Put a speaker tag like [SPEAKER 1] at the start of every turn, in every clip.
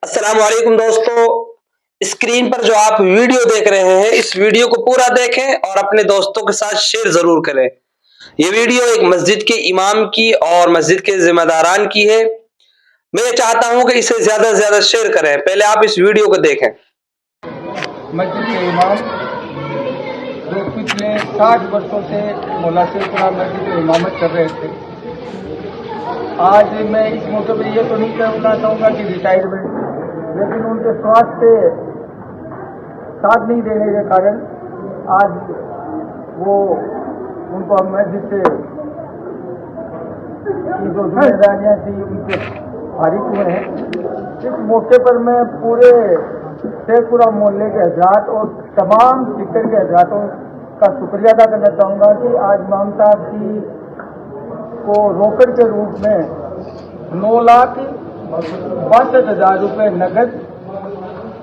[SPEAKER 1] अस्सलाम वालेकुम दोस्तों, स्क्रीन पर जो आप वीडियो देख रहे हैं, इस वीडियो को पूरा देखें और अपने दोस्तों के साथ शेयर ज़रूर करें। ये वीडियो एक मस्जिद के इमाम की और मस्जिद के ज़िम्मेदारान की है। मैं चाहता हूं कि इसे ज़्यादा से ज़्यादा शेयर करें। पहले आप इस वीडियो को देखें।
[SPEAKER 2] मस्जिद के इमाम जो पिछले 60 वर्षों से मौला शेखुरा मस्जिद में इमामत कर रहे थे, आज मैं इस मौके पर ये तो नहीं कहना चाहूँगा कि रिटायरमेंट, लेकिन उनके स्वास्थ्य साथ नहीं देने के कारण आज वो उनको मस्जिद से की जो जिम्मेदारियाँ थी उनसे फारिग हुए हैं। इस मौके पर मैं पूरे शेखपुरा मोहल्ले के हजरात और तमाम सिक्कर के हजरातों का शुक्रिया अदा करना चाहूँगा कि आज इमाम साहब की को रोकड़ के रूप में 9,62,000 रुपये नगद,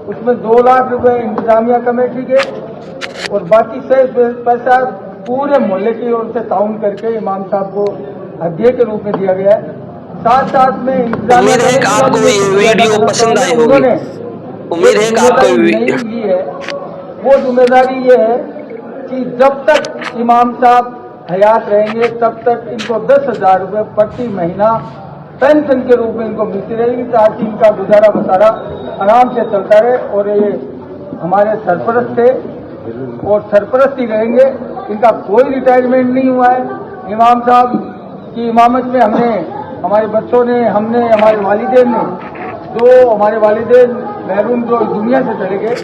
[SPEAKER 2] उसमें 2 लाख रुपये इंतजामिया कमेटी के और बाकी से पैसा पूरे मोहल्ले की ओर से ताउन करके इमाम साहब को हदिये के रूप में दिया गया है। साथ साथ में
[SPEAKER 1] उम्मीद है कि आपको ये वीडियो पसंद आई होगी। उम्मीद है कि आपको
[SPEAKER 2] नहीं ली है, वो जिम्मेदारी ये है कि जब तक इमाम साहब हयात रहेंगे तब तक इनको 10,000 रुपये प्रति महीना पेंशन के रूप में इनको मिलती रहेगी, ताकि इनका गुजारा बसारा आराम से चलता रहे। और ये हमारे सरपरस्त थे और सरपरस्त ही रहेंगे, इनका कोई रिटायरमेंट नहीं हुआ है। इमाम साहब की इमामत में हमने, हमारे बच्चों ने, हमने, हमारे वालिदैन ने, जो हमारे वालिदैन महरूम जो दुनिया से चले गए।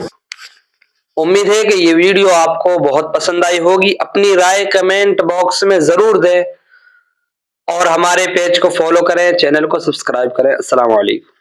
[SPEAKER 1] उम्मीद है कि ये वीडियो आपको बहुत पसंद आई होगी। अपनी राय कमेंट बॉक्स में ज़रूर दें और हमारे पेज को फॉलो करें, चैनल को सब्सक्राइब करें। अस्सलाम वालेकुम।